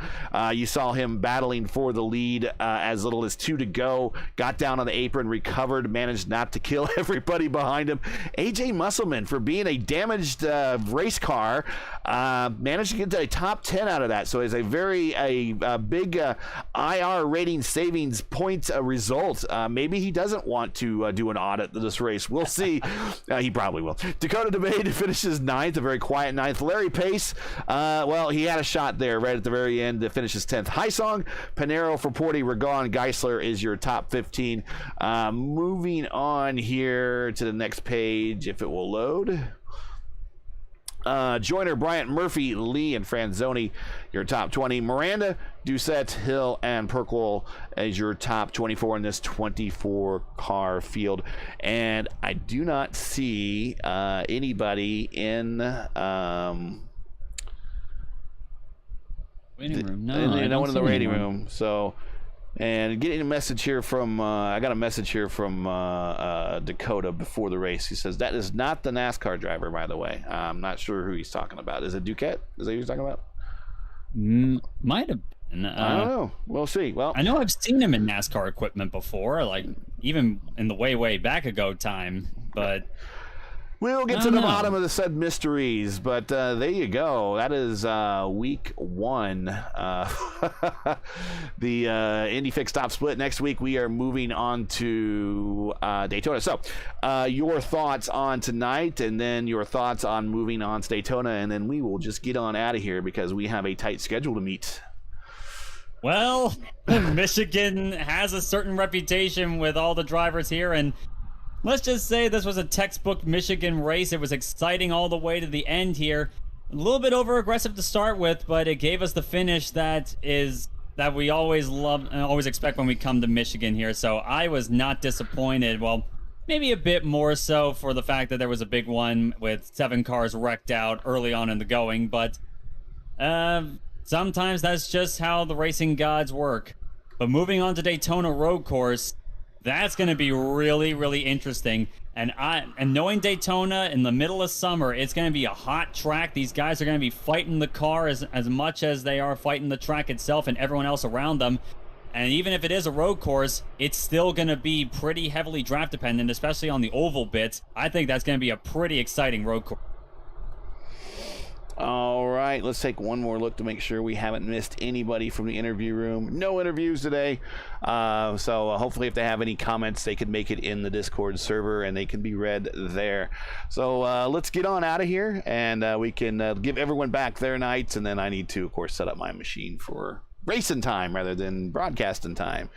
B: you saw him battling for the lead as little as 2 to go, got down on the apron, recovered, managed not to kill everybody behind him. AJ Musselman, for being a damaged race car, managed to get to a top 10 out of that. So it's a very big IR rating savings point result. Maybe he doesn't want to do an audit of this race. We'll see. He probably will. Dakota DeBate finishes 9th, a very quiet 9th. Larry Pace, well, he had a shot there right at the very end to finish his 10th. Hysong, Pinero, Fraporti, Ragon, Geisler is your top 15. Moving on here to the next page, if it will load. Joyner, Bryant, Murphy, Lee, and Franzoni, your top 20. Miranda, Doucette, Hill, and Perkwell as your top 24 in this 24-car field. And I do not see anybody in
A: waiting room.
B: No one in the waiting room. So, and getting a message here from I got a message here from Dakota before the race. He says that is not the NASCAR driver, by the way. I'm not sure who he's talking about. Is it Duquette? Is that who he's talking about?
A: Might have been.
B: I don't know. We'll see. Well,
A: I know I've seen him in NASCAR equipment before, like even in the way back ago time, but
B: we'll get to the bottom of the said mysteries, but there you go. That is week 1. The Indy Fix Top Split. Next week, we are moving on to Daytona. So your thoughts on tonight, and then your thoughts on moving on to Daytona, and then we will just get on out of here because we have a tight schedule to meet.
A: Well, Michigan has a certain reputation with all the drivers here, and let's just say this was a textbook Michigan race. It was exciting all the way to the end here. A little bit over-aggressive to start with, but it gave us the finish that we always love and always expect when we come to Michigan here. So I was not disappointed. Well, maybe a bit more so for the fact that there was a big one with 7 cars wrecked out early on in the going. But sometimes that's just how the racing gods work. But moving on to Daytona Road Course, that's going to be really, really interesting. And knowing Daytona in the middle of summer, it's going to be a hot track. These guys are going to be fighting the car as much as they are fighting the track itself and everyone else around them. And even if it is a road course, it's still going to be pretty heavily draft dependent, especially on the oval bits. I think that's going to be a pretty exciting road course.
B: All right, let's take one more look to make sure we haven't missed anybody from the interview room. No interviews today, so hopefully if they have any comments, they can make it in the Discord server and they can be read there. So let's get on out of here, and we can give everyone back their nights, and then I need to, of course, set up my machine for racing time rather than broadcasting time.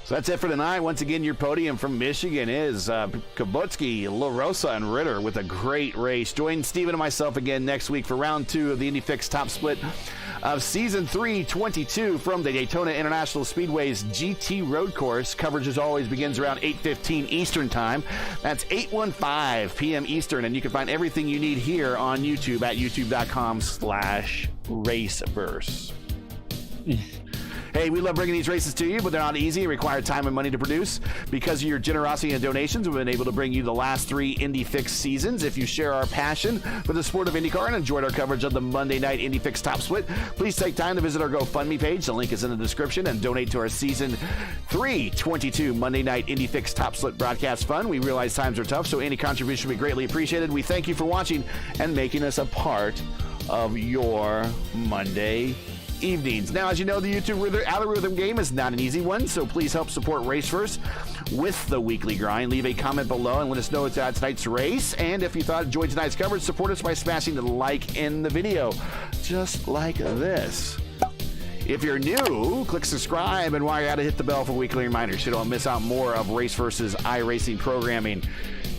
B: So that's it for tonight. Once again, your podium from Michigan is Kubotski, LaRosa, and Ritter with a great race. Join Steven and myself again next week for round 2 of the Indy Fix Top Split of Season 322 from the Daytona International Speedway's GT Road Course. Coverage, as always, begins around 8:15 Eastern Time. That's 8:15 p.m. Eastern, and you can find everything you need here on YouTube at youtube.com/raceverse. Hey, we love bringing these races to you, but they're not easy and require time and money to produce. Because of your generosity and donations, we've been able to bring you the last 3 Indy Fix seasons. If you share our passion for the sport of IndyCar and enjoyed our coverage of the Monday night Indy Fix Top Split, please take time to visit our GoFundMe page. The link is in the description, and donate to our Season 322 Monday night Indy Fix Top Split broadcast fund. We realize times are tough, so any contribution would be greatly appreciated. We thank you for watching and making us a part of your Monday evenings. Now, as you know, the YouTube algorithm game is not an easy one, so please help support RaceVerse with the weekly grind. Leave a comment below and let us know it's tonight's race. And if you enjoyed tonight's coverage, support us by smashing the like in the video, just like this. If you're new, click subscribe, and while you're at it, hit the bell for weekly reminders so you don't miss out more of RaceVerse's iRacing programming,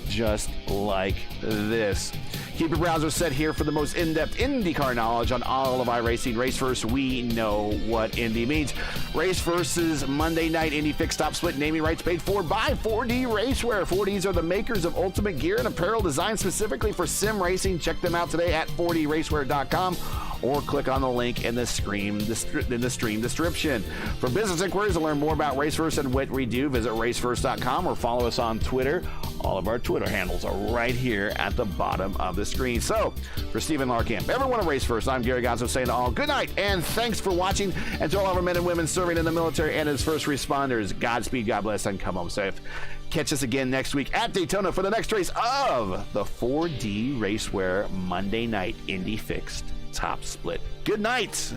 B: just like this. Keep your browser set here for the most in-depth IndyCar knowledge on all of iRacing. Race First, we know what Indy means. Race First's Monday night Indy Fix Top Split naming rights paid for by 4D Racewear. 4Ds are the makers of ultimate gear and apparel designed specifically for sim racing. Check them out today at 4dracewear.com. or click on the link in the stream description. For business inquiries to learn more about Race First and what we do, visit racefirst.com or follow us on Twitter. All of our Twitter handles are right here at the bottom of the screen. So, for Stephen Larkamp, everyone at Race First, I'm Gary Gonzo saying to all, good night and thanks for watching. And to all of our men and women serving in the military and as first responders, Godspeed, God bless, and come home safe. Catch us again next week at Daytona for the next race of the 4D Racewear Monday Night Indy Fixed Top Split. Good night.